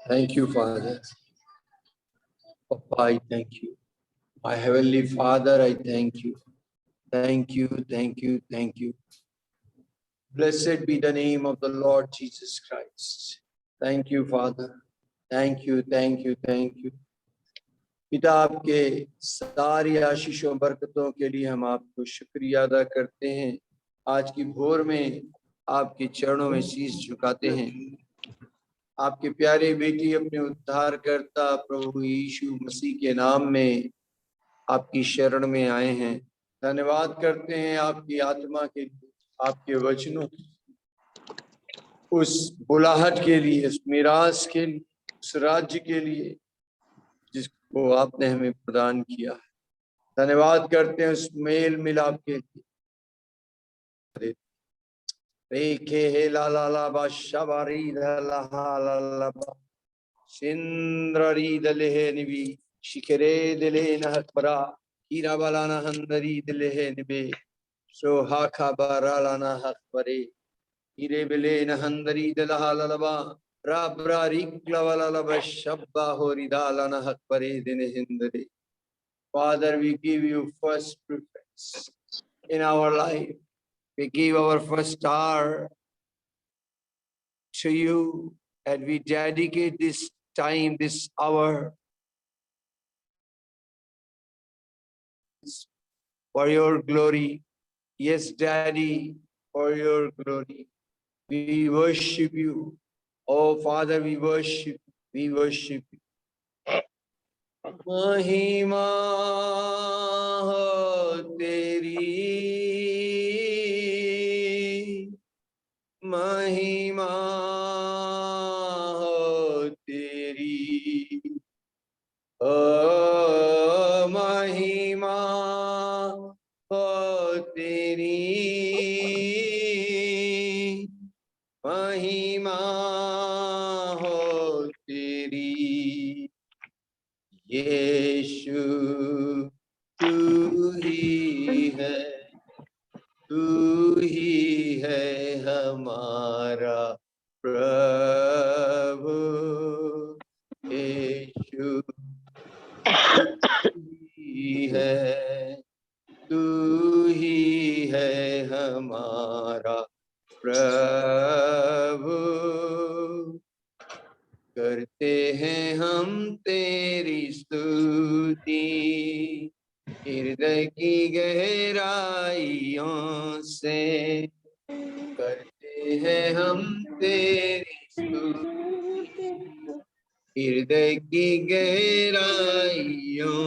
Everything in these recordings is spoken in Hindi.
Thank you, Father. Papa, I thank you. My Heavenly Father, I thank you. Thank you, thank you, thank you. Blessed be the name of the Lord Jesus Christ. Thank you, Father. Thank you, thank you, thank you. पिता, आपके सारी आशीषों बरकतों के लिए हम आपको शुक्रिया अदा करते हैं। आज की भोर में आपके चरणों में शीश झुकाते हैं। आपके प्यारे बेटी अपने उद्धारकर्ता प्रभु यीशु मसीह के नाम में आपकी शरण में आए हैं। धन्यवाद करते हैं आपकी आत्मा के लिए, आपके वचनों, उस बुलाहट के लिए, उस मिरास के लिए, उस राज्य के लिए जिसको आपने हमें प्रदान किया है। धन्यवाद करते हैं उस मेल मिलाप के लिए। रेखे हे ला ला ला बा शबारी ला ला ला बा सिंद्ररी दले हे निबी शिखरे दिले नहकबरा हीरा बालाना हंदरी दिले हे निबे सोहा खबरा लाना हकबरे हीरे बिले नहंदरी दलहा ललबा राब्रा रिक्ला वाला लबा शब्बा हो रिदाला ना हकबरे दिन हिंदरे। Father, we give you first preference in our life. We give our first star to you, and we dedicate this time, this hour, for your glory. Yes, Daddy, for your glory. We worship you. Oh, Father, we worship you. महिमा हो तेरी, महिमा हो तेरी, ओ महिमा हो तेरी, महिमा हो तेरी। यीशु तू ही है हमारा प्रभु। यीशु तू ही है हमारा प्रभु। करते हैं हम तेरी स्तुति हृदय की गहराइयों से। करते हैं हम तेरी स्तुति हृदय की गहराइयों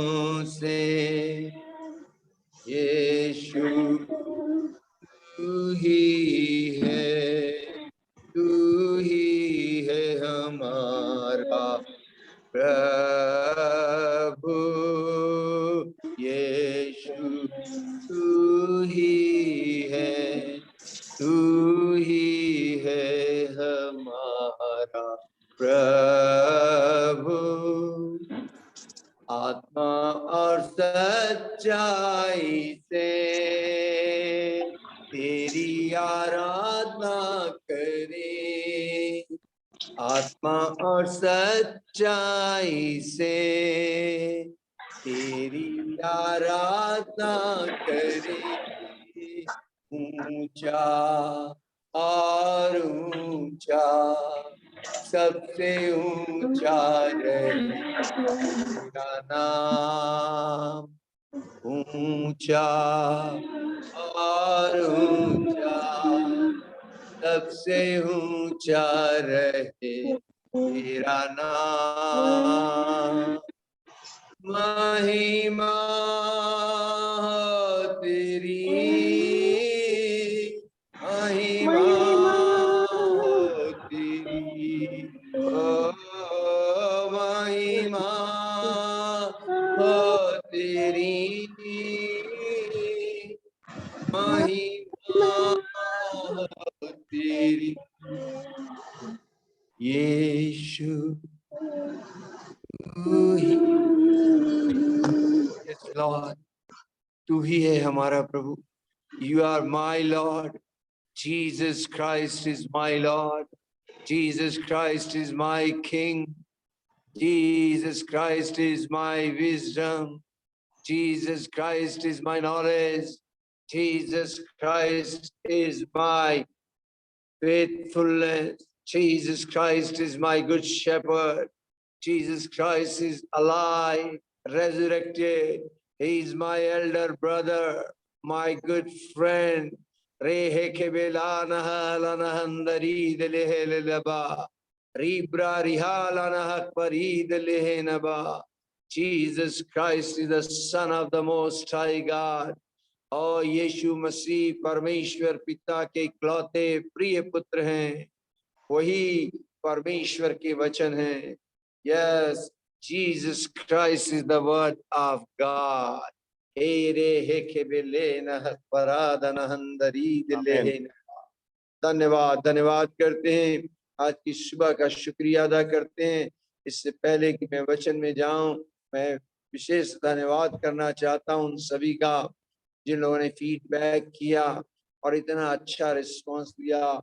से। यीशु तू ही है हमारा प्रभु। यीशु तू ही है हमारा प्रभु। आत्मा और सच्चाई से तेरी आराधना करे। आत्मा और सच्चाई से तेरी आराधना करे। ऊंचा और ऊंचा, सबसे ऊंचा तेरा नाम। ऊंचा और ऊंचा, सबसे ऊंचा रहे तेरा नाम। महिमा तेरी, महिमा तेरी, ओ महिमा तेरी, महिमा तेरी। यीशु तू ही, यस लॉर्ड, तू ही है हमारा प्रभु। You are my Lord Jesus Christ is my Lord. Jesus Christ is my King. Jesus Christ is my wisdom. Jesus Christ is my knowledge. Jesus Christ is my faithfulness. Jesus Christ is my good shepherd. Jesus Christ is alive, resurrected. He is my elder brother, my good friend. Jesus Christ is the Son of the Most High God. और यीशु मसीह परमेश्वर पिता के इकलौते प्रिय पुत्र हैं, वही परमेश्वर के वचन हैं। Yes, Jesus Christ is the word of God. धन्यवाद धन्यवाद करते हैं, आज की सुबह का शुक्रिया अदा करते हैं। इससे पहले कि मैं वचन में जाऊं, मैं विशेष धन्यवाद करना चाहता हूं उन सभी का जिन लोगों ने फीडबैक किया और इतना अच्छा रिस्पांस दिया।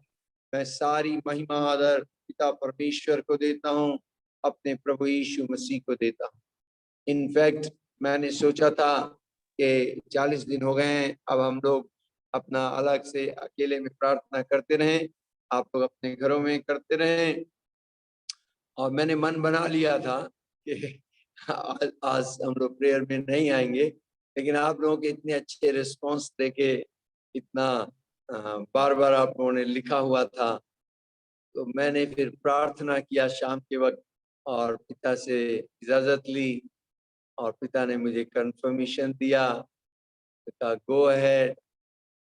मैं सारी महिमा आदर पिता परमेश्वर को देता हूं, अपने प्रभु यीशु मसीह को देता हूं। इनफैक्ट मैंने सोचा था कि 40 दिन हो गए हैं, अब हम लोग अपना अलग से अकेले में प्रार्थना करते रहें, आप लोग अपने घरों में करते रहें। और मैंने मन बना लिया था कि आज हम लोग प्रेयर में नहीं आएंगे, लेकिन आप लोगों के इतने अच्छे रिस्पांस देके, इतना बार बार आप लोगों ने लिखा हुआ था, तो मैंने फिर प्रार्थना किया शाम के वक्त और पिता से इजाजत ली और पिता ने मुझे कंफर्मेशन दिया, पिता गो अहेड।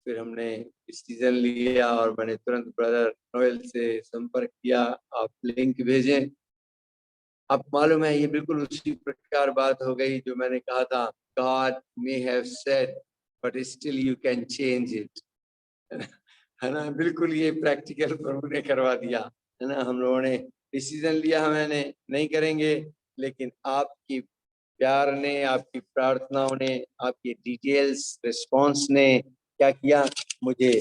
फिर हमने डिसीजन लिया और मैंने तुरंत ब्रदर नोएल से संपर्क किया, आप लिंक भेजें। अब मालूम है ये बिल्कुल उसी प्रकार बात हो गई जो मैंने कहा था, God may have said but still you can change it, है ना। बिल्कुल ये प्रैक्टिकल प्रभु ने करवा दिया, है ना। हम लोगों ने डिसीजन लिया, मैंने नहीं करेंगे, लेकिन आपकी प्यार ने, आपकी प्रार्थनाओं ने, आपकी डिटेल्स रिस्पांस ने क्या किया, मुझे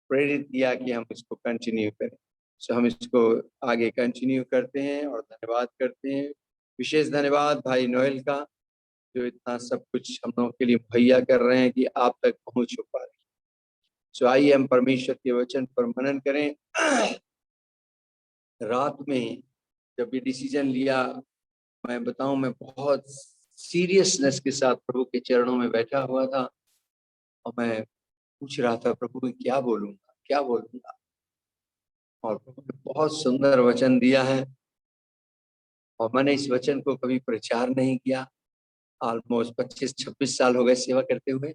प्रेरित किया कि हम इसको कंटिन्यू करें। सो हम इसको आगे कंटिन्यू करते हैं और धन्यवाद करते हैं। विशेष धन्यवाद भाई नोएल का, जो इतना सब कुछ हम लोगों के लिए मुहैया कर रहे हैं कि आप तक पहुंच पा रही। सो आइए हम परमेश्वर के वचन पर मनन करें। रात में जब ये डिसीजन लिया, मैं बताऊं, मैं बहुत सीरियसनेस के साथ प्रभु के चरणों में बैठा हुआ था और मैं पूछ रहा था, प्रभु मैं क्या बोलूंगा, क्या बोलूंगा। और प्रभु ने बहुत सुंदर वचन दिया है और मैंने इस वचन को कभी प्रचार नहीं किया। ऑलमोस्ट 25-26 साल हो गए सेवा करते हुए।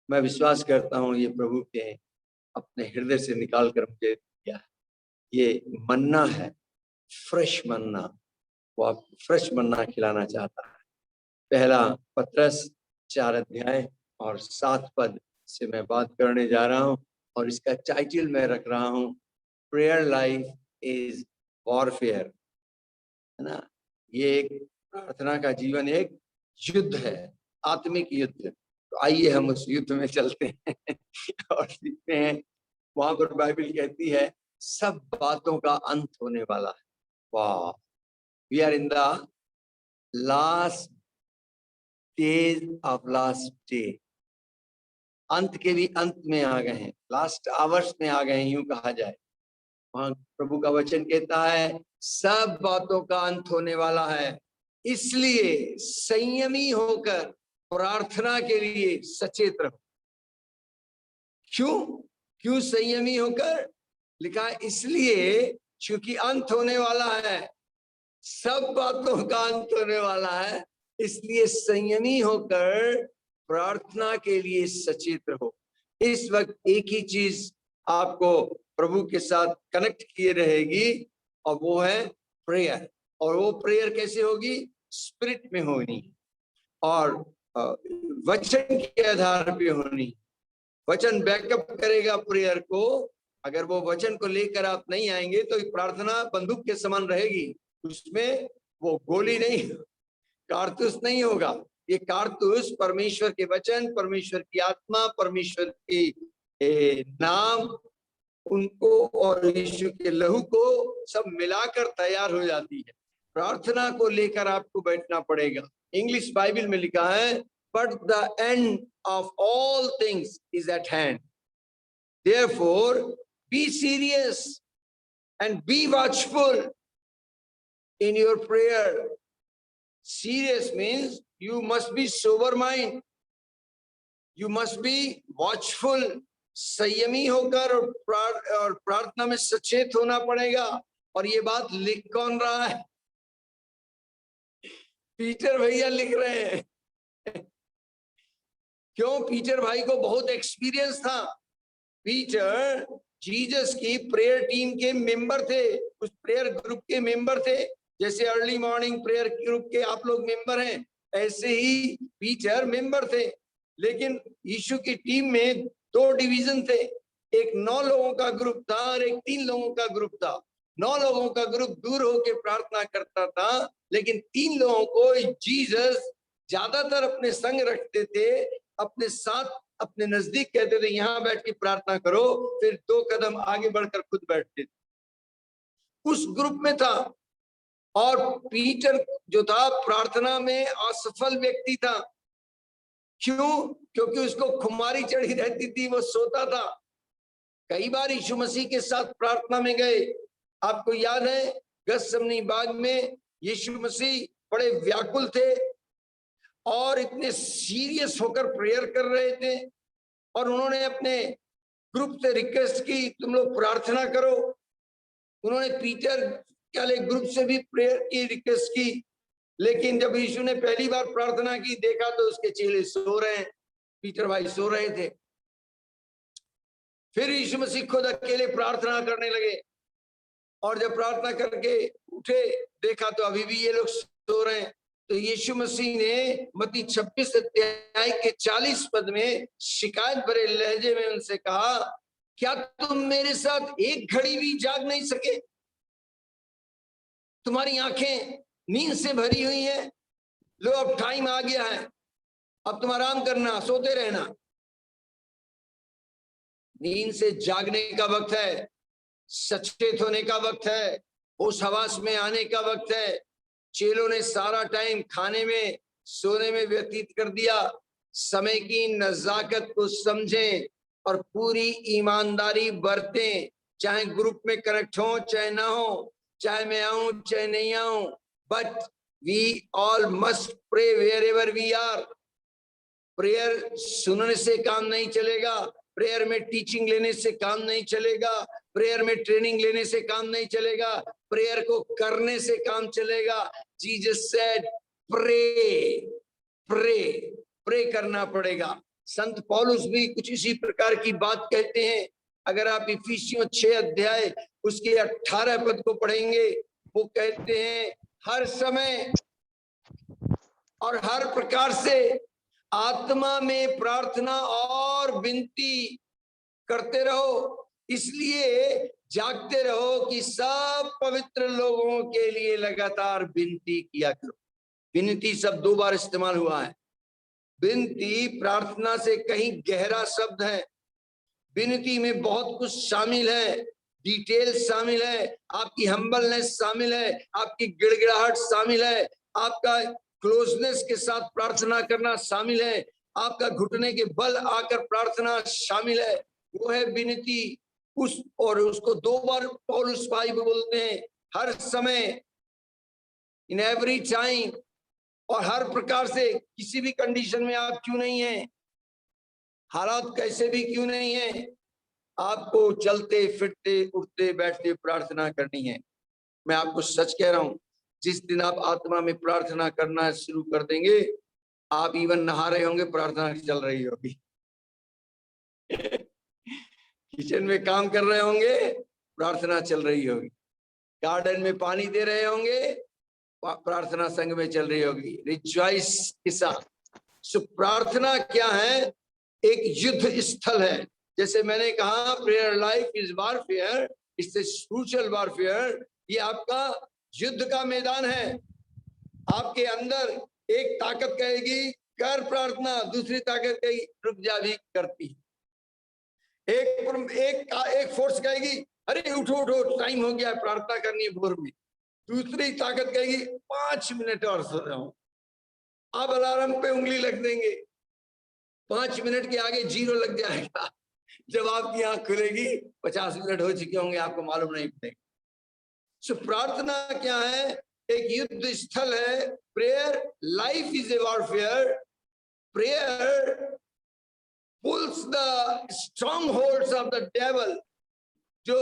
मैं विश्वास करता हूँ ये प्रभु के अपने हृदय से निकाल कर मुझे दिया है। ये मन्ना है, फ्रेश मन्ना, वो आपको फ्रेश मन्ना खिलाना चाहता है। पहला पत्रस 4 अध्याय और 7 पद से मैं बात करने जा रहा हूँ और इसका टाइटल मैं रख रहा हूँ, प्रेयर लाइफ इज वॉरफेयर, है ना। ये एक प्रार्थना का जीवन एक युद्ध है, आत्मिक युद्ध। तो आइए हम उस युद्ध में चलते हैं और सीखते हैं। वहां पर बाइबल कहती है सब बातों का अंत होने वाला है। वाह, we are in the last days of last day. अंत के भी अंत में आ गए हैं, लास्ट आवर्स में आ गए हैं, यूं कहा जाए। वहां प्रभु का वचन कहता है सब बातों का अंत होने वाला है, इसलिए संयमी होकर प्रार्थना के लिए सचेत रहो। क्यों संयमी होकर लिखा, इसलिए क्योंकि अंत होने वाला है, सब बातों का अंत होने वाला है, इसलिए संयमी होकर प्रार्थना के लिए सचेत रहो। इस वक्त एक ही चीज आपको प्रभु के साथ कनेक्ट किए रहेगी और वो है प्रेयर। और वो प्रेयर कैसे होगी, स्पिरिट में होनी और वचन के आधार पे होनी। वचन बैकअप करेगा प्रेयर को। अगर वो वचन को लेकर आप नहीं आएंगे तो प्रार्थना बंदूक के समान रहेगी, उसमें वो गोली नहीं, कारतूस नहीं होगा। ये कारतूस परमेश्वर के वचन, परमेश्वर की आत्मा, परमेश्वर की नाम उनको और यीशु के लहू को सब मिलाकर तैयार हो जाती है। प्रार्थना को लेकर आपको बैठना पड़ेगा। इंग्लिश बाइबल में लिखा है, but the end of all things is eight hand, therefore be serious and be watchful in your prayer. Serious means you must be sober mind, you must be watchful, संयमी होकर और प्रार्थना में सचेत होना पड़ेगा। और ये बात लिख कौन रहा है? पीटर भैया लिख रहे हैं। क्यों? पीटर भाई को बहुत एक्सपीरियंस था। पीटर जीसस की प्रेयर टीम के मेंबर थे, उस प्रेयर ग्रुप के मेंबर थे। जैसे अर्ली मॉर्निंग प्रेयर ग्रुप के आप लोग मेंबर हैं, ऐसे ही पीटर मेंबर थे। लेकिन यीशु की टीम में 2 डिवीजन थे, एक 9 लोगों का ग्रुप था और एक 3 लोगों का ग्रुप था। 9 लोगों का ग्रुप दूर होकर प्रार्थना करता था, लेकिन 3 लोगों को जीसस ज्यादातर अपने संग रखते थे, अपने साथ, अपने नजदीक कहते थे यहां बैठ के प्रार्थना करो, फिर 2 कदम आगे बढ़कर खुद बैठते थे। उस ग्रुप में था। और पीटर जो था प्रार्थना में असफल व्यक्ति था। क्यों? क्योंकि उसको खुमारी चढ़ी रहती थी, वो सोता था। कई बार यीशु मसीह के साथ प्रार्थना में गए। आपको याद है गethsemane बाग में यीशु मसीह बड़े व्याकुल थे और इतने सीरियस होकर प्रेयर कर रहे थे, और उन्होंने अपने ग्रुप से रिक्वेस्ट की, तुम लोग प्रार्थना करो। उन्होंने पीटर वाले ग्रुप से भी प्रेयर की, रिक्वेस्ट की। लेकिन जब यीशु ने पहली बार प्रार्थना की, देखा तो उसके चेले सो रहे हैं, पीटर भाई सो रहे थे। फिर यीशु मसीह खुद अकेले प्रार्थना करने लगे, और जब प्रार्थना करके उठे, देखा तो अभी भी ये लोग सो रहे हैं। तो यीशु मसीह ने मत्ती 26 अध्याय के 40 पद में शिकायत भरे लहजे में उनसे कहा, क्या तुम मेरे साथ एक घड़ी भी जाग नहीं सके? तुम्हारी आंखें नींद से भरी हुई हैं। लो अब टाइम आ गया है, अब तुम आराम करना, सोते रहना। नींद से जागने का वक्त है, सचेत होने का वक्त है, उस हवास में आने का वक्त है। चेलों ने सारा टाइम खाने में, सोने में व्यतीत कर दिया। समय की नजाकत को समझें और पूरी ईमानदारी बरतें, चाहे ग्रुप में कनेक्ट हो चाहे ना हो, चाहे मैं आऊं चाहे नहीं आऊं, but we all must pray wherever we are. Prayer सुनने से काम नहीं चलेगा, प्रेयर में टीचिंग लेने से काम नहीं चलेगा, प्रेयर में ट्रेनिंग लेने से काम नहीं चलेगा, प्रेयर को करने से काम चलेगा। Jesus said pray, pray, pray करना पड़ेगा। संत पौलुस भी कुछ इसी प्रकार की बात कहते हैं। अगर आप इफिसियों 6 अध्याय उसके 18 पद को पढ़ेंगे, वो कहते हैं हर समय और हर प्रकार से आत्मा में प्रार्थना और विनती करते रहो, इसलिए जागते रहो कि सब पवित्र लोगों के लिए लगातार विनती किया करो। विनती शब्द 2 बार इस्तेमाल हुआ है। विनती प्रार्थना से कहीं गहरा शब्द है। विनती में बहुत कुछ शामिल है, डिटेल शामिल है, आपकी हम्बलनेस शामिल है, आपकी गिड़गिड़ाहट शामिल है, आपका क्लोजनेस के साथ प्रार्थना करना शामिल है, आपका घुटने के बल आकर प्रार्थना शामिल है। वो है विनती। और उसको 2 बार पौलुस भाई बोलते हैं, हर समय, इन एवरी टाइम, और हर प्रकार से। किसी भी कंडीशन में आप क्यों नहीं हैं, हालात कैसे भी क्यों नहीं है, आपको चलते फिरते उठते बैठते प्रार्थना करनी है। मैं आपको सच कह रहा हूं, जिस दिन आप आत्मा में प्रार्थना करना शुरू कर देंगे, आप इवन नहा रहे होंगे, प्रार्थना चल रही होगी। किचन में काम कर रहे होंगे, प्रार्थना चल रही होगी। गार्डन में पानी दे रहे होंगे, प्रार्थना संग में चल रही होगी, रिजॉइस के साथ। सो प्रार्थना क्या है? एक युद्ध स्थल है। जैसे मैंने कहा, prayer life is warfare, it's a spiritual warfare. ये आपका युद्ध का मैदान है। आपके अंदर एक ताकत कहेगी कर प्रार्थना, दूसरी ताकत कहेगी रुक जा भी करती। एक फोर्स कहेगी अरे उठो उठो टाइम हो गया, प्रार्थना करनी है भोर में। दूसरी ताकत कहेगी 5 मिनट और सो जाओ। आप अलार्म पे उंगली लग देंगे, 5 मिनट के आगे 0 लग जाएगा। जब आपकी आंख खुलेगी 50 मिनट हो चुके होंगे, आपको मालूम नहीं पड़ेगा। सो प्रार्थना क्या है? एक युद्ध स्थल है। Prayer life is a warfare. Prayer pulls the strong holds of the devil. जो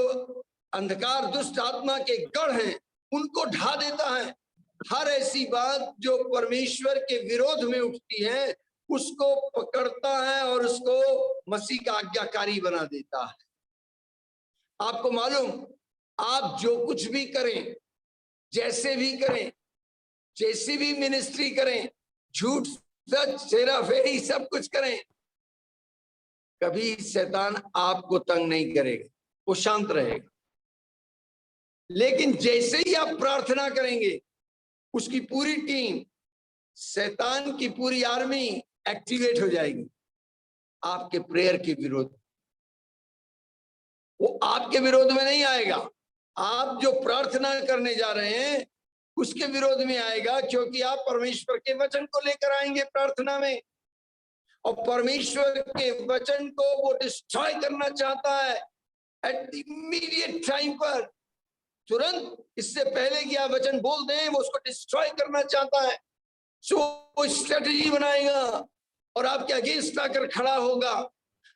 अंधकार दुष्ट आत्मा के गढ़ हैं उनको ढा देता है। हर ऐसी बात जो परमेश्वर के विरोध में उठती है उसको पकड़ता है और उसको मसीह का आज्ञाकारी बना देता है। आपको मालूम, आप जो कुछ भी करें, जैसे भी करें, जैसी भी मिनिस्ट्री करें, झूठ सच हेरा फेरी सब कुछ करें, कभी शैतान आपको तंग नहीं करेगा, वो शांत रहेगा। लेकिन जैसे ही आप प्रार्थना करेंगे उसकी पूरी टीम, शैतान की पूरी आर्मी एक्टिवेट हो जाएगी आपके प्रेयर के विरोध। वो आपके विरोध में नहीं आएगा, आप जो प्रार्थना करने जा रहे हैं उसके विरोध में आएगा, क्योंकि आप परमेश्वर के वचन को लेकर आएंगे प्रार्थना में। और परमेश्वर के वचन को वो डिस्ट्रॉय करना चाहता है एट द इमीडिएट टाइम पर, तुरंत, इससे पहले कि आप वचन बोल दें वो उसको डिस्ट्रॉय करना चाहता है। सो वो स्ट्रेटजी बनाएगा और आपके अगेंस्ट आकर खड़ा होगा।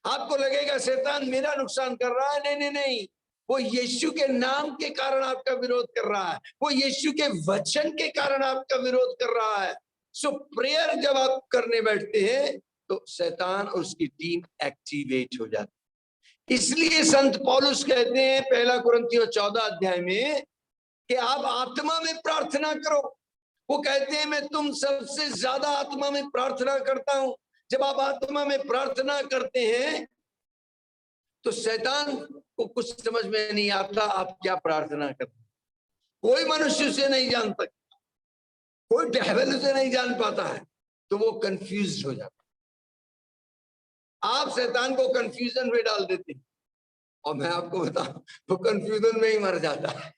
आपको लगेगा शैतान मेरा नुकसान कर रहा है, नहीं नहीं नहीं, वो यीशु के नाम के कारण आपका विरोध कर रहा है, वो यीशु के वचन के कारण आपका विरोध कर रहा है। सो प्रेयर जब आप करने बैठते हैं तो शैतान और उसकी टीम एक्टिवेट हो जाती है। इसलिए संत पौलुस कहते हैं 1 कुरिन्थियों 14 अध्याय में कि आप आत्मा में प्रार्थना करो। वो कहते हैं मैं तुम सबसे ज्यादा आत्मा में प्रार्थना करता हूं। जब आप आत्मा में प्रार्थना करते हैं तो शैतान को कुछ समझ में नहीं आता आप क्या प्रार्थना करते। कोई मनुष्य उसे नहीं जान सकता, कोई डेविल उसे नहीं जान पाता है, तो वो कंफ्यूज हो जाता। आप शैतान को कंफ्यूजन में डाल देते हैं और मैं आपको बताऊं वो कंफ्यूजन में ही मर जाता है।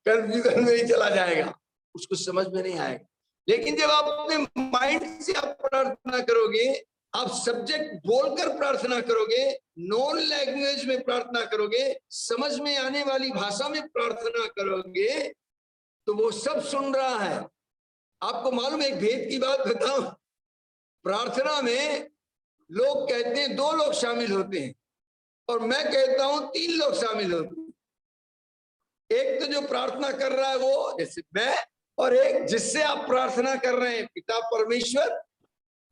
कंफ्यूजन में ही चला जाएगा, उसको समझ में नहीं आएगा। लेकिन जब आप अपने माइंड से आप प्रार्थना करोगे, आप सब्जेक्ट बोलकर प्रार्थना करोगे, नॉन लैंग्वेज में प्रार्थना करोगे, समझ में आने वाली भाषा में प्रार्थना करोगे, तो वो सब सुन रहा है। आपको मालूम है, एक भेद की बात बताऊं, प्रार्थना में लोग कहते हैं 2 लोग शामिल होते हैं और मैं कहता हूं 3 लोग शामिल होते हैं। एक तो जो प्रार्थना कर रहा है वो, जैसे मैं, और एक जिससे आप प्रार्थना कर रहे हैं पिता परमेश्वर,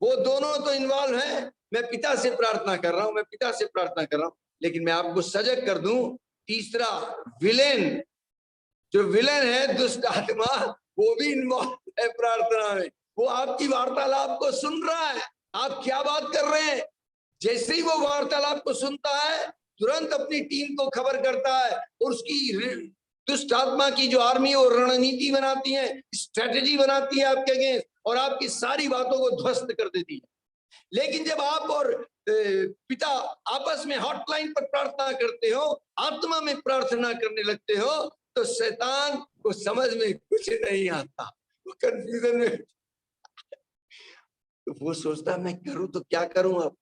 वो दोनों तो इन्वॉल्व हैं। मैं पिता से प्रार्थना कर रहा हूं, मैं पिता से प्रार्थना कर रहा हूं, लेकिन मैं आपको सजग कर दूं, तीसरा विलेन, जो विलेन है दुष्ट आत्मा, वो भी इन्वॉल्व है प्रार्थना में। वो आपकी वार्तालाप को सुन रहा है, आप क्या बात कर रहे हैं। जैसे ही वो वार्तालाप को सुनता है तुरंत अपनी टीम को खबर करता है और उसकी दुष्ट आत्मा की जो आर्मी है वो रणनीति बनाती है, स्ट्रेटेजी बनाती है आपके अगेंस्ट और आपकी सारी बातों को ध्वस्त कर देती है। लेकिन जब आप और पिता आपस में हॉटलाइन पर प्रार्थना करते हो, आत्मा में प्रार्थना करने लगते हो, तो शैतान को समझ में कुछ नहीं आता, वो कंफ्यूजन में, तो वो सोचता मैं करूं तो क्या करूं, अब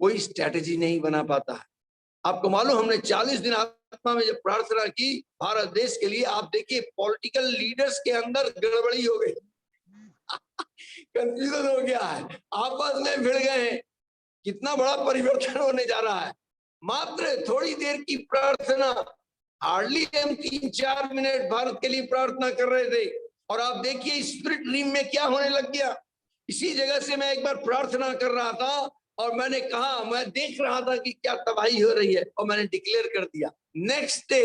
कोई स्ट्रेटेजी नहीं बना पाता है। आपको मालूम, हमने 40 दिन आत्मा में जब प्रार्थना की भारत देश के लिए, आप देखिए पॉलिटिकल लीडर्स के अंदर गड़बड़ी हो गई। कंफ्यूजन हो गया है, आपस में भिड़ गए हैं। कितना बड़ा परिवर्तन होने जा रहा है। मात्र थोड़ी देर की प्रार्थना, हार्डली हम 3-4 मिनट भारत के लिए प्रार्थना कर रहे थे और आप देखिए स्पिरिट रीम में क्या होने लग गया। इसी जगह से मैं एक बार प्रार्थना कर रहा था और मैंने कहा, मैं देख रहा था कि क्या तबाही हो रही है और मैंने डिक्लेयर कर दिया। नेक्स्ट डे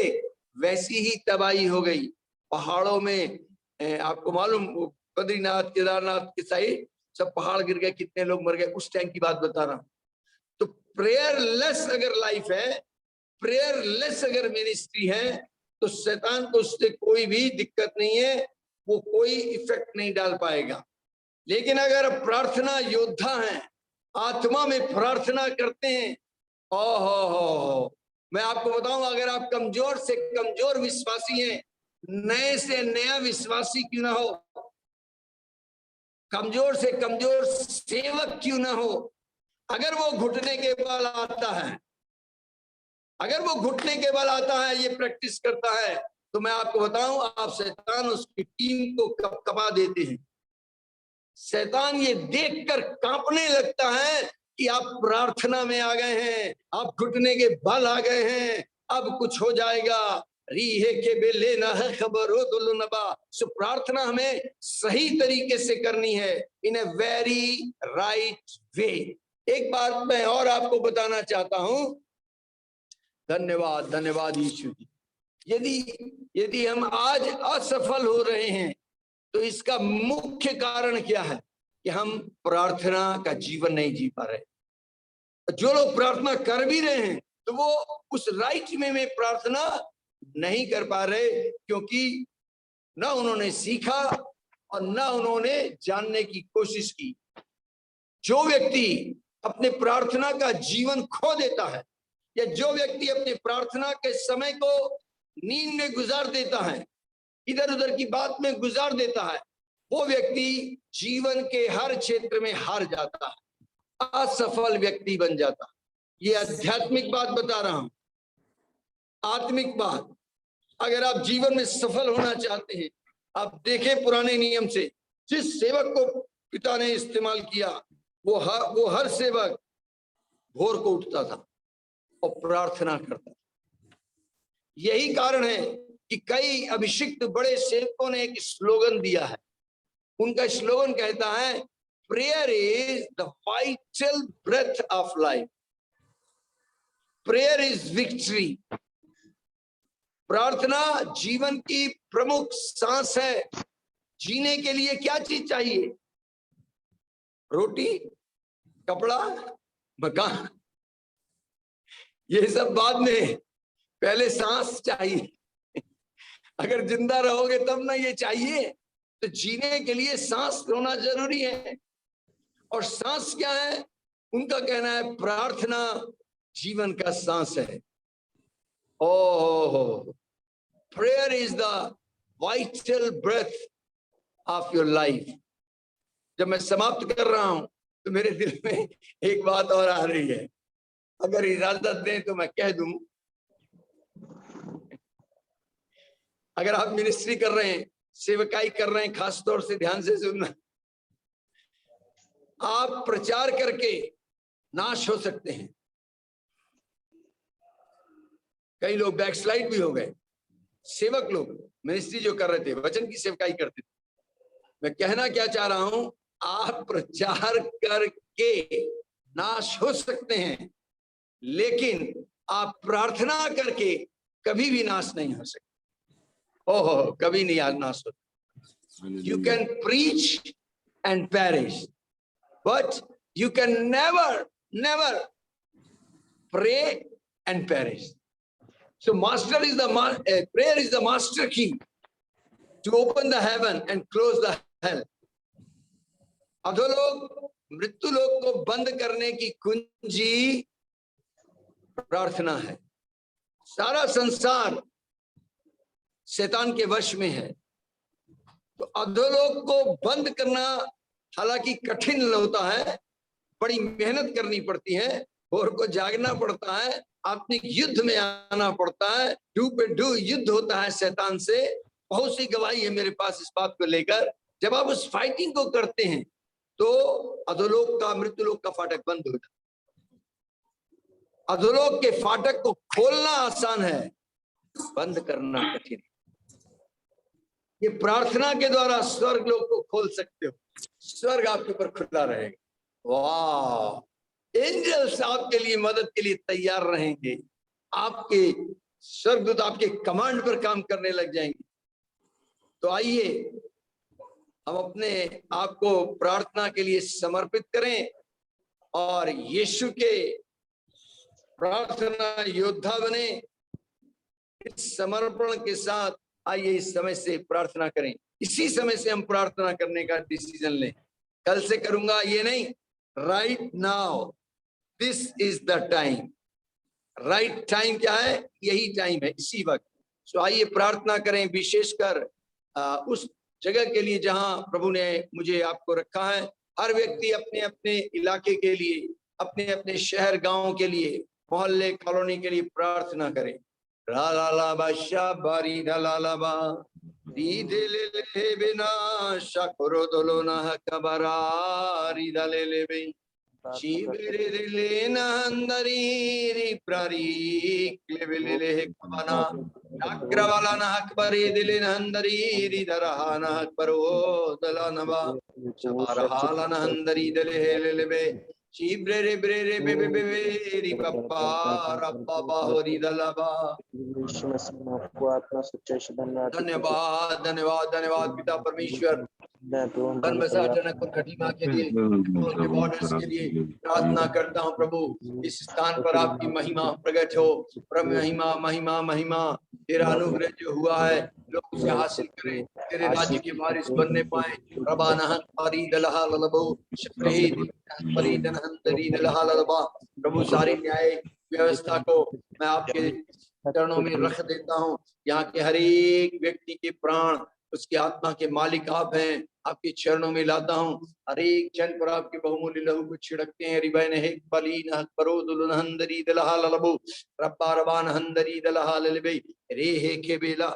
वैसी ही तबाही हो गई पहाड़ों में। आपको मालूम बद्रीनाथ केदारनाथ के साइड सब पहाड़ गिर गए, कितने लोग मर गए, उस टाइम की बात बता रहा हूं। तो प्रेयरलेस अगर लाइफ है, प्रेयरलेस अगर मिनिस्ट्री है, तो शैतान को उससे कोई भी दिक्कत नहीं है, वो कोई इफेक्ट नहीं डाल पाएगा। लेकिन अगर प्रार्थना योद्धा हैं, आत्मा में प्रार्थना करते हैं, हो, मैं आपको बताऊं, अगर आप कमजोर से कमजोर विश्वासी हैं, नए से नया विश्वासी क्यों ना हो, कमजोर से कमजोर सेवक क्यों ना हो, अगर वो घुटने के बल आता है, अगर वो घुटने के बल आता है, ये प्रैक्टिस करता है, तो मैं आपको बताऊं, आप शैतान उसकी टीम को कपकपा देते हैं। शैतान ये देखकर कांपने लगता है कि आप प्रार्थना में आ गए हैं, आप घुटने के बल आ गए हैं, अब कुछ हो जाएगा। रीहे के बेले ना है खबर हो दुल्लु नबा। सो प्रार्थना हमें सही तरीके से करनी है, इन ए वेरी राइट वे। एक बात मैं और आपको बताना चाहता हूं। धन्यवाद, धन्यवाद यीशु जी। यदि हम आज असफल हो रहे हैं, तो इसका मुख्य कारण क्या है कि हम प्रार्थना का जीवन नहीं जी पा रहे। जो लोग प्रार्थना कर भी रहे हैं, तो वो उस राइट में प्रार्थना नहीं कर पा रहे, क्योंकि ना उन्होंने सीखा और ना उन्होंने जानने की कोशिश की। जो व्यक्ति अपने प्रार्थना का जीवन खो देता है, या जो व्यक्ति अपने प्रार्थना के समय को नींद में गुजार देता है, इधर उधर की बात में गुजार देता है, वो व्यक्ति जीवन के हर क्षेत्र में हार जाता है, असफल व्यक्ति बन जाता है। ये आध्यात्मिक बात बता रहा हूं, आत्मिक बात। अगर आप जीवन में सफल होना चाहते हैं, आप देखें पुराने नियम से, जिस सेवक को पिता ने इस्तेमाल किया, वो हर सेवक भोर को उठता था और प्रार्थना करता था। यही कारण है कि कई अभिषिक्त बड़े सेवकों ने एक स्लोगन दिया है। उनका स्लोगन कहता है, prayer is the vital breath of life, prayer is victory. प्रार्थना जीवन की प्रमुख सांस है। जीने के लिए क्या चीज चाहिए? रोटी, कपड़ा, मकान, ये सब बाद में, पहले सांस चाहिए। अगर जिंदा रहोगे तब ना ये चाहिए। तो जीने के लिए सांस होना जरूरी है। और सांस क्या है? उनका कहना है प्रार्थना जीवन का सांस है। Oh, prayer is the vital breath of your life. जब मैं समाप्त कर रहा हूं, तो मेरे दिल में एक बात और आ रही है। अगर इजाजत दें तो मैं कह दूं, अगर आप मिनिस्ट्री कर रहे हैं, सेवकाई कर रहे हैं, खास तौर से ध्यान से सुनना, आप प्रचार करके नाश हो सकते हैं। कई लोग बैकस्लाइड भी हो गए, सेवक लोग मिनिस्ट्री जो कर रहे थे, वचन की सेवकाई करते थे। मैं कहना क्या चाह रहा हूं, आप प्रचार करके नाश हो सकते हैं, लेकिन आप प्रार्थना करके कभी भी नाश नहीं हो सकते। ओहो, कभी नहीं नाश होता। You can preach and perish, but you can never pray and perish. So prayer is the master key to open the heaven and close the hell. अधोलोक, मृत्युलोक को बंद करने की कुंजी प्रार्थना है। सारा संसार शैतान के वश में है, तो अधोलोक को बंद करना हालांकि कठिन होता है, बड़ी मेहनत करनी पड़ती है, भोर को जागना पड़ता है, आत्मिक युद्ध में आना पड़ता है, डू पे डू युद्ध होता है शैतान से। बहुत सी गवाही है मेरे पास इस बात को लेकर। जब आप उस फाइटिंग को करते हैं, तो अधोलोक का, मृत्युलोक का फाटक बंद हो जाता है। अधोलोक के फाटक को खोलना आसान है, बंद करना कठिन है। ये प्रार्थना के द्वारा स्वर्ग लोक को खोल सकते हो, स्वर्ग आपके ऊपर खुला रहेगा। वाह, एंजल्स आपके लिए मदद के लिए तैयार रहेंगे, आपके स्वर्गदूत आपके कमांड पर काम करने लग जाएंगे। तो आइए हम अपने आप को प्रार्थना के लिए समर्पित करें और यीशु के प्रार्थना योद्धा बने। इस समर्पण के साथ आइए इस समय से प्रार्थना करें। इसी समय से हम प्रार्थना करने का डिसीजन लें। कल से करूंगा ये नहीं, right now, this is the time. Right time क्या है? यही टाइम है, इसी वक्त। सो आइए प्रार्थना करें, विशेषकर उस जगह के लिए जहां प्रभु ने मुझे आपको रखा है। हर व्यक्ति अपने अपने इलाके के लिए, अपने अपने शहर गांव के लिए, मोहल्ले कॉलोनी के लिए प्रार्थना करें। ला ला ला बाशा बारी ला ला बा दी दे ले बिना शकरो दोलो ना कबरा री दले ले बे शिबिरे ले ना अंदरी प्रारी क्लेबेले कबना चक्रवाला ना हकबरे दिले ना अंदरी री दरहा ना हकबरो दला नबा शबारहाला ना अंदरी दले ले बे शिब्रे रे ब्रे रे बे बे बे री पप्पा रप्पा बाहोरी दलाबा। धन्यवाद धन्यवाद धन्यवाद पिता परमेश्वर, बनबसा जनकपुर खटीमा के लिए, उनके बॉर्डर्स के लिए प्रार्थना करता हूँ प्रभु। इस स्थान पर आपकी महिमा प्रकट हो, महिमा महिमा महिमा। तेरा अनुग्रह जो हुआ है लोग उसे हासिल करें, तेरे राज्य के वारिस बनने पाए। प्रभु सारी न्याय व्यवस्था को मैं आपके चरणों में रख देता हूँ। यहाँ के हर एक व्यक्ति के प्राण, उसकी आत्मा के मालिक आप हैं, आपके चरणों में लाता हूँ। हर एक जन पर आपके बहुमूल्य लहू को छिड़कते हैं। रिबैन है बलीन हकरो दुलन हंदरी दलहा ललबो रब्बा रबान हंदरी दलहा ललबे रे हे के बेला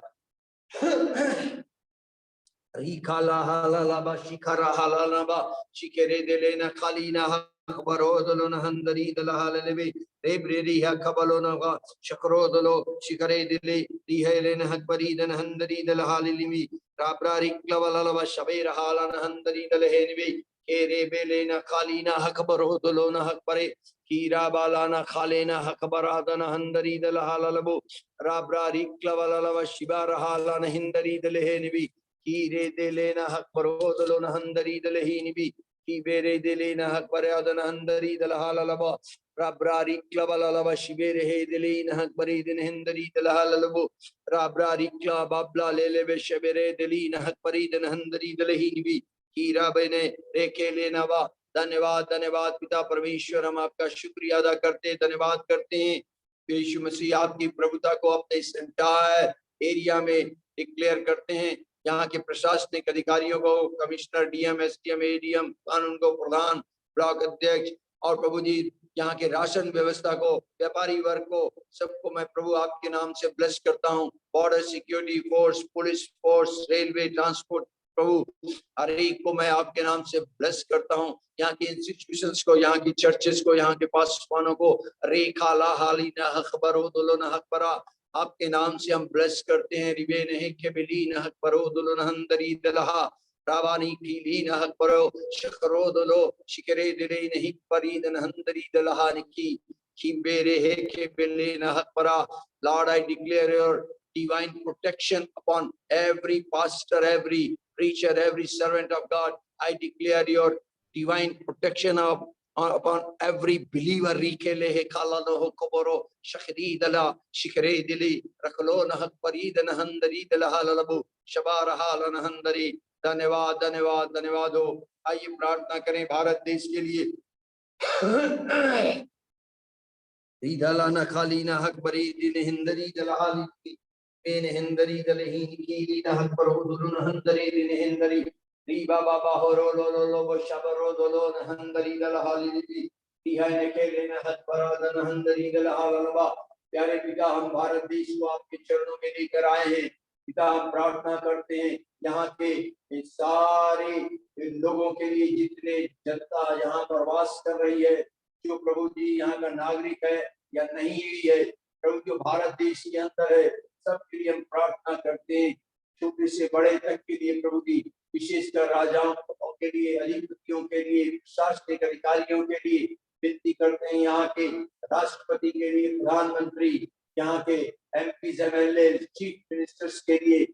रिखाला हालाला बा शिखरा हालाला बा शिखरे देलेना खालीना खबरो दलन हंदरी दलहा ललबे रे ब्रेरी हा खबलो ना शकरो दलो शिखरे दिले रिहेलेन हकबरी दन हंदरी दलहा ललबी राब्रारी क्लवललवा शबेर हालन हंदरी दलहेनबी केरे बेलेना खालीना हकबरो दलो ना हकबरे कीरा बालाना खालेना हकबरा दन हंदरी दलहा ललबो राब्रारी क्लवललवा शिबार हालन हंदरी दलहेनबी कीरे देलेना हकबरो ना हंदरी दलहीन भी की बेरे देलेना हकबरादन हंदरी दलहालबा राब्रारी क्लबललबा शिबेरे हे देलेना हकबरी दिन हंदरी दलहालबो राब्रारी क्ला बाबला लेले बे शिबेरे देलेना हकबरी दिन हंदरी दलहीन भी कीरा बने रेके लेना वा। धन्यवाद धन्यवाद पिता परमेश्वर, हम आपका शुक्रिया अदा करते हैं, धन्यवाद करते हैं। यीशु मसीह आपकी प्रभुता को अपने इस एंटायर एरिया में डिक्लेयर करते हैं। यहाँ के प्रशासनिक अधिकारियों को, कमिश्नर, डीएम, एसडीएम, एडीएम, कानून को प्रधान, ब्लॉक अध्यक्ष और प्रभु जी यहाँ के राशन व्यवस्था को, व्यापारी वर्ग को, सबको मैं प्रभु आपके नाम से ब्लेस करता हूँ। Border security force, police force, railway, transport, प्रभु हर एक को मैं आपके नाम से ब्लेस करता हूँ। यहाँ की इंस्टीट्यूशंस को, यहाँ की चर्चेस को, यहाँ के पासवानों को रेखा ला हाली ना हकबरो दुलो ना हकबरा आपके नाम से हम ब्लेस करते हैं। रिबेन है के बिलीन हकबरो दुलो हंदरी दलहा रावानी की लीन हकबरो शकरो दुलो शिकरे दिले नहीं परीदन हंदरी दलहा निकी किबेरे है के बिलीन हकबरा। Lord I declare your divine protection upon every pastor, every preacher, every servant of God. I declare your divine protection upon every believer. Rikele he kala no ho koboro shakri dala shikre dili raklo na hak parid na handari dala halabu shabara hala na handari। धन्यवाद धन्यवाद धन्यवाद हो। आइए प्रार्थना करें भारत देश के लिए। रीदला न खाली न हक बरी दिन हिंदरी दलहाली बेन हिंदरी दलहीन की रीना हक पर दुरुन हंदरी दिन हिंदरी री बाबा बाहोरो लो लो लो शबरो दोलो न हंदरी दलहाली दी है ने के लेना हक पर दन हंदरी दलहालबा। प्यारे पिता, हम भारत देश को आपके चरणों में लेकर आए हैं। पिता, हम प्रार्थना करते हैं यहाँ के सारे लोगों के लिए, जितने जनता यहाँ पर वास कर रही है, जो प्रभु जी यहाँ का नागरिक है या नहीं भी है, प्रभु जो भारत देश के अंदर है, सबके लिए हम प्रार्थना करते हैं। छोटे से बड़े तक के लिए प्रभु जी, विशेषकर राजाओं के लिए, अधिपतियों के लिए, प्रशासनिक अधिकारियों के लिए विनती करते हैं। यहाँ के राष्ट्रपति के लिए, प्रधानमंत्री, यहाँ के एमपी, एमएलए, चीफ मिनिस्टर्स के लिए,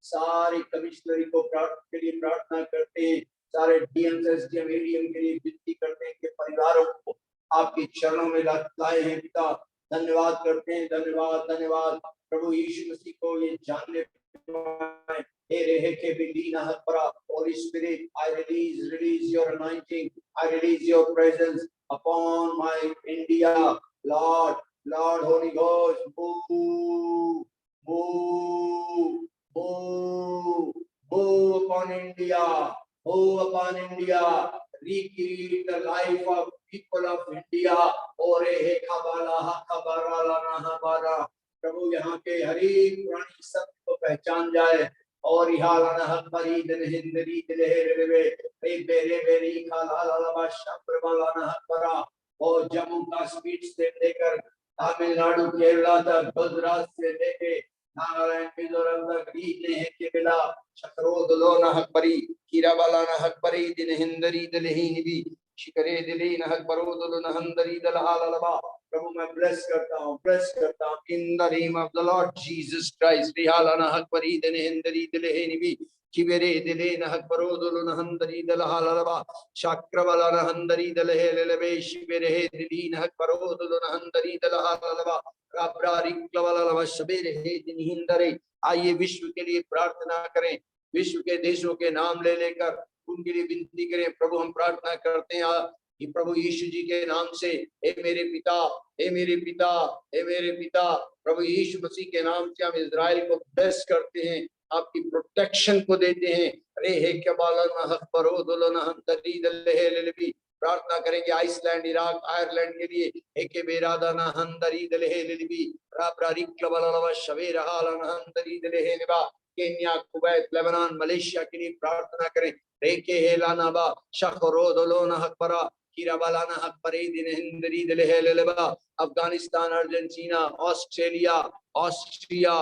सारे कमिश्नरी को के लिए प्रार्थना करते हैं। सारे डीएम, एसडीएम, एडीएम के लिए विनती करते हैं कि परिवारों को आपके चरणों में लाए हैं। पिता, धन्यवाद करते हैं, धन्यवाद धन्यवाद। प्रभु यीशु मसीह को ये जानने Holy Spirit, I release your anointing, I release your presence upon my India. Lord, Holy Ghost, move, move upon India, recreate the life of people of India. प्रभु यहाँ के हर एक पुरानी सत्य को पहचान जाए और और जम्मू कश्मीर से लेकर तमिलनाडु केरला तक गुजरात से लेके नागालैंड मिजोरम तक के बिला शकरोदलो नहकपरी कीराबाला नहकपरी दिन हिंदरी दलही निबी शिकरे दिली नहकपरोदलो नहंदरी दलहालबा। प्रभु मैं ब्लेस करता हूँ in the name of the Lord Jesus Christ. रिहाला नहकपरी दिन हिंदरी दलही निबी किबेरे दिले नहकपरोदलो नहंदरी दलहालबा शाक्रबाला नहंदरी दलहे ललबे शिबेरे दिली नहकपरोदलो नहंदरी दलहालबा। आइए विश्व के लिए प्रार्थना करें, विश्व के देशों के नाम ले लेकर उनके लिए विनती करें। प्रभु हम प्रार्थना करते हैं कि प्रभु यीशु जी के नाम से, हे मेरे पिता, हे मेरे पिता, हे मेरे पिता, प्रभु यीशु मसीह के नाम से हम इजराइल को ब्लेस करते हैं, आपकी प्रोटेक्शन को देते हैं। रे हे क्या प्रार्थना करेंगे आइसलैंड, इराक, आयरलैंड के लिए एके बेरादाना हंदरी दलहे लिबी राप्रारिक क्लबलवा शवेरहालना हंदरी दलहे निबा केन्या, कुवैत, लेबनान, मलेशिया के लिए प्रार्थना करें। रेके हेलानाबा शखरोदलोना हकबरा किराबालाना हकबरे दिन हिंदरी दलहे लेबा अफगानिस्तान, अर्जेंटीना, ऑस्ट्रेलिया, ऑस्ट्रिया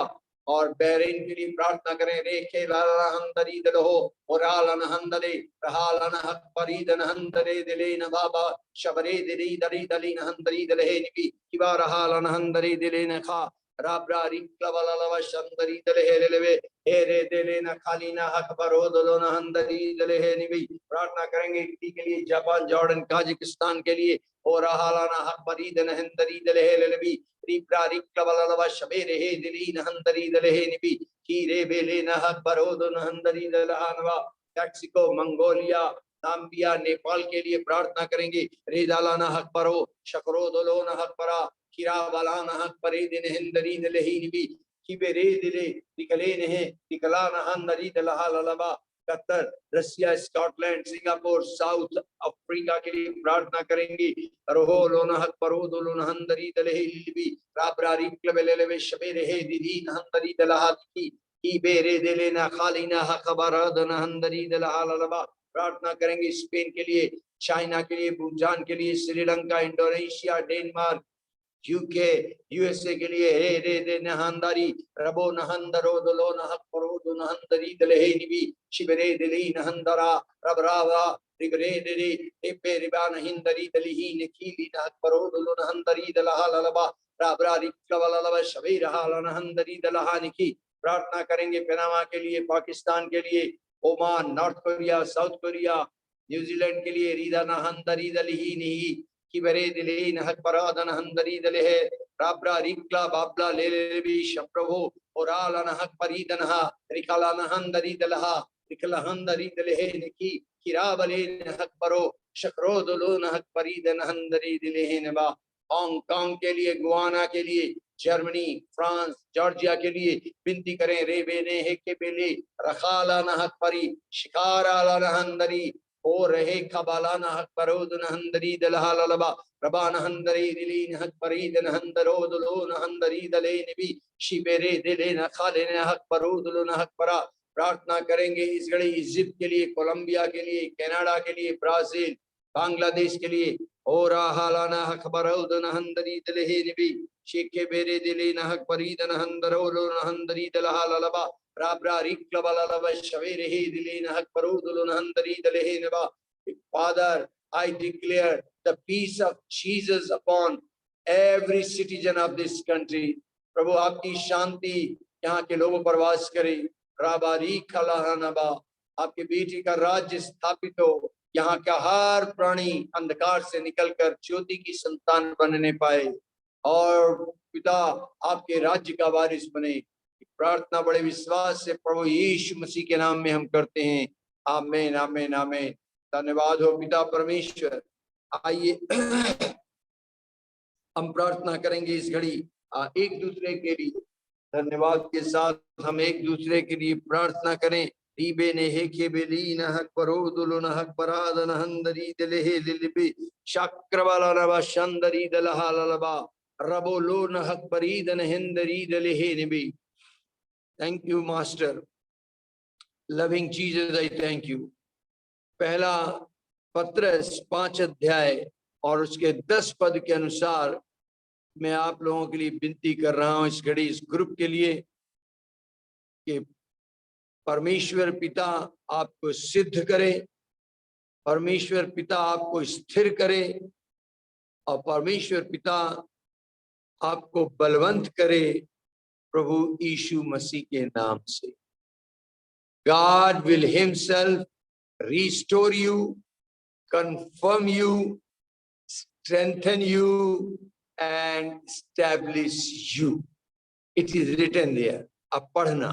और बहरीन के लिए प्रार्थना करें। रेखे लालहंदरी दलहो और आलनहंदरे रहालन हकबरीदनहंदरे दिले नबाबा शबरे दिली दली दली नहंदरी दलहे निबी किबा रहालनहंदरे दिले नखा राब्रारी क्लबललव शंदरी दलहे लेवे एरे दिले न खालीना हकबरोदलो नहंदरी दलहे निबी। प्रार्थना करेंगे इटली के लिए, जापान, जॉर्डन, काजाकिस्तान के लिए और रहालाना हकबरीदनहंदरी दलहे लेवी रिप्रारी क्लबललव शबेरे दिली नहंदरी दलहे निबी कीरे बेले न हकबरोदो नहंदरी दलहानवा। मैक्सिको, मंगोलिया, नाम्बिया, नेपाल के लिए प्रार्थना करेंगे। रेदालाना हकबरो शकरोदलो न हकबरा किराबालाना हकबरे दिन हिंदरी दलही निबी किबेरे दिले निकले ने निकलाना हंदरी दलहालबा। कतर, रसिया, स्कॉटलैंड, सिंगापुर, साउथ अफ्रीका के लिए प्रार्थना करेंगे। रोहो लोना हकबरोदलो नहंदरी दलही लिबी राब्रारी क्लबेलेवे शबेरे दिदी नहंदरी दलहाती की बेरे दिले ना खालीना हकबरद नहंदरी दलहालबा। प्रार्थना करेंगे स्पेन के लिए, चाइना के लिए, भूटान के लिए, Sri Lanka, Indonesia, Denmark, UK, USA के लिए हे रे दे नहंदरी रबो नहंदरो दलो नहकरो दो नहंदरी दलहे निबी शिबरे दिली नहंदरा रबरावा रिगरे दिली एपे रिबा नहंदरी दलही नकीली नहकरो दलो नहंदरी दलहा ललबा राबरा रिक्लवललव शबीरहा नहंदरी दलहा निकी। प्रार्थना करेंगे पनामा के लिए, पाकिस्तान के लिए, Oman, north Korea, south Korea, New Zealand के लिए रीदा नहंदरी दलही नहीं किबरे दिले नहक परादन हंदरी दलहे राब्रा रिक्ला बाबला ले भी शप्रभु और आला नहक परीदनहा रिकला नहंदरी दलहा रिकला हंदरी दलहे नकी किराबले नहक परो शकरो दलो नहक परीदन हंदरी दिले नबा। हांगकांग के लिए, गुआना के लिए, जर्मनी, फ्रांस, जॉर्जिया के लिए विनती करें। रे बेने हे के बेले रखाला नहक परी शिकारा नहंदरी ओ रहे खबाला नहक परोद नहंदरी दलहा ललबा रबा नहंदरी दिली नहक परीद नहंदरो दलो नहंदरी दले नबी शिबेरे दिले नखाले नहक परोद लो नहक परा। प्रार्थना करेंगे इस घड़ी इजिप्ट के लिए, कोलंबिया के लिए, कनाडा के लिए, ब्राजील, बांग्लादेश के लिए और हालाना हक परोद नहंदरी दले नबी शेखे बेरे दिले नहक परीद नहंदरो लो नहंदरी दलहा ललबा राब्रा रिक्लबललव शवेरे दिले नहक परोदलो नहंदरी दलहे नबा। Father, I declare the peace of Jesus upon every citizen of this country. प्रभु आपकी शांति यहाँ के लोगों पर वास करे। राबारी खलानबा आपके बेटी का राज्य स्थापित हो, यहाँ का हर प्राणी अंधकार से निकलकर ज्योति की संतान बनने पाए और पिता आपके राज्य का वारिस बने। प्रार्थना बड़े विश्वास से प्रभु यीशु मसीह के नाम में हम करते हैं। आमीन आमीन आमीन। धन्यवाद हो पिता परमेश्वर। आइए हम प्रार्थना करेंगे इस घड़ी एक दूसरे के लिए। धन्यवाद के साथ हम एक दूसरे के लिए प्रार्थना करें। रीबे ने हेके बेली न हक परोदुलो न हक पराद न हंदरी दलेहे लिलिबे शाक्रवाला रवा शंदरी दलहा ललबा रबो लो न हक परीद न हिंदरी दलेहे निबी। Thank you master. Loving Jesus I thank you. पहला पत्रस 5 अध्याय और उसके 10 पद के अनुसार मैं आप लोगों के लिए विनती कर रहा हूं इस घड़ी इस ग्रुप के लिए कि परमेश्वर पिता आपको सिद्ध करे, परमेश्वर पिता आपको स्थिर करे और परमेश्वर पिता आपको बलवंत करे प्रभु यीशु मसीह के नाम से। God will himself restore you, confirm you, strengthen you and establish you. It is written there. अब पढ़ना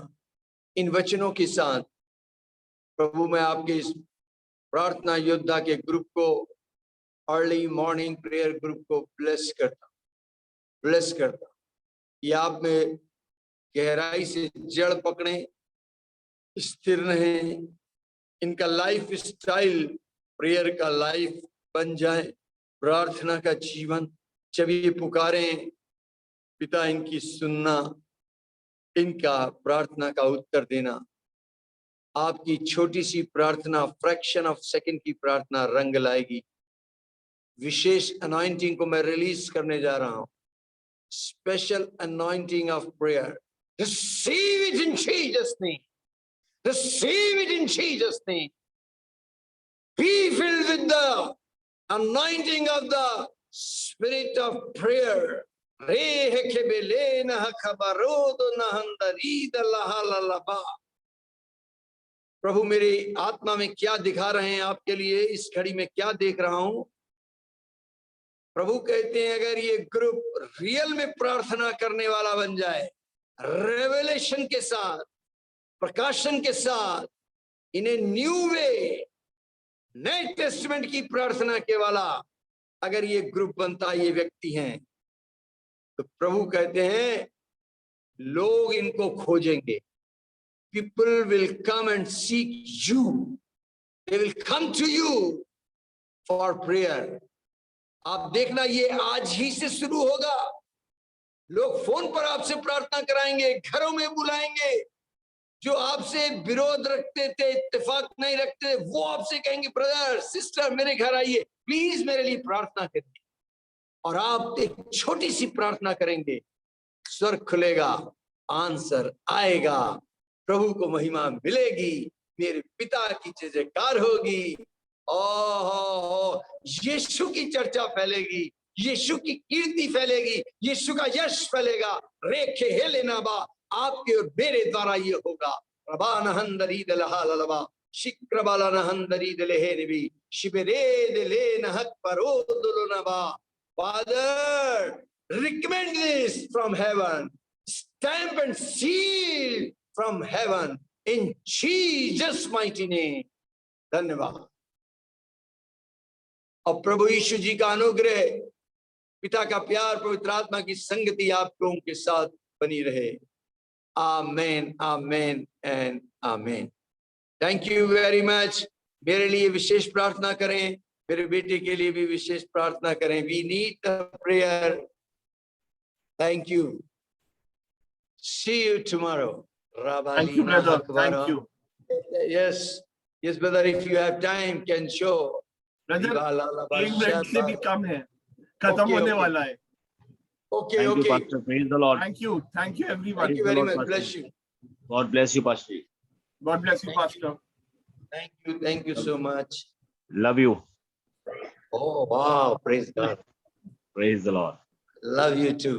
इन वचनों के साथ। प्रभु मैं आपके इस प्रार्थना योद्धा के ग्रुप को, अर्ली मॉर्निंग प्रेयर ग्रुप को ब्लेस करता। ये आप में गहराई से जड़ पकड़े, स्थिर रहे, इनका लाइफ स्टाइल प्रेयर का लाइफ बन जाए, प्रार्थना का जीवन। जब ये पुकारें पिता इनकी सुनना, इनका प्रार्थना का उत्तर देना। आपकी छोटी सी प्रार्थना, फ्रैक्शन ऑफ सेकंड की प्रार्थना रंग लाएगी। विशेष अनॉइंटिंग को मैं रिलीज करने जा रहा हूं। Special anointing of prayer. Receive it in Jesus name. Receive it in Jesus' name. Be filled with the anointing of the spirit of prayer. प्रभु मेरी आत्मा में क्या दिखा रहे हैं आपके लिए, इस घड़ी में क्या देख रहा हूं। प्रभु कहते हैं अगर ये ग्रुप रियल में प्रार्थना करने वाला बन जाए, रेवलेशन के साथ, प्रकाशन के साथ, इन्हें न्यू वे, नए टेस्टमेंट की प्रार्थना के वाला अगर ये ग्रुप बनता, ये व्यक्ति हैं, तो प्रभु कहते हैं लोग इनको खोजेंगे। People will come and seek you, they will come to you for prayer. आप देखना ये आज ही से शुरू होगा। लोग फोन पर आपसे प्रार्थना कराएंगे, घरों में बुलाएंगे। जो आपसे विरोध रखते थे, इत्तेफाक नहीं रखते थे, वो आपसे कहेंगे ब्रदर सिस्टर मेरे घर आइए, प्लीज मेरे लिए प्रार्थना करिए। और आप एक छोटी सी प्रार्थना करेंगे, स्वर्ग खुलेगा, आंसर आएगा, प्रभु को महिमा मिलेगी, मेरे पिता की जय जयकार होगी। ओहो, यीशु की चर्चा फैलेगी, यीशु की कीर्ति फैलेगी, यीशु का यश फैलेगा। रेखे हे लेना बा, आपके और मेरे द्वारा ये होगा। रबान हंदरी दलहा ललबा शिक्रबाला नहंदरी दलेहे निबी शिबरे दले नहक परोदुलो नबा। Father, recommend this from heaven, stamp and seal from heaven in Jesus mighty name. धन्यवाद। और प्रभु यीशु जी का अनुग्रह, पिता का प्यार, पवित्र आत्मा की संगति आप लोगों के साथ बनी रहे। Amen amen and amen. Thank you very much. मेरे लिए विशेष प्रार्थना करें, मेरे बेटे के लिए भी विशेष प्रार्थना करें। We need the prayer. Thank you. See you tomorrow. Thank you, brother. Thank you. Yes brother, if you have time can show. Brother, 1 minute से भी कम है, खत्म होने वाला है। Okay. Thank you, Pastor. Praise the Lord. Thank you everyone. Thank you very much. Bless you. God bless you, Pastor. God bless you, Pastor. Thank you so much. Love you. Oh wow, praise God. Praise the Lord. Love you too.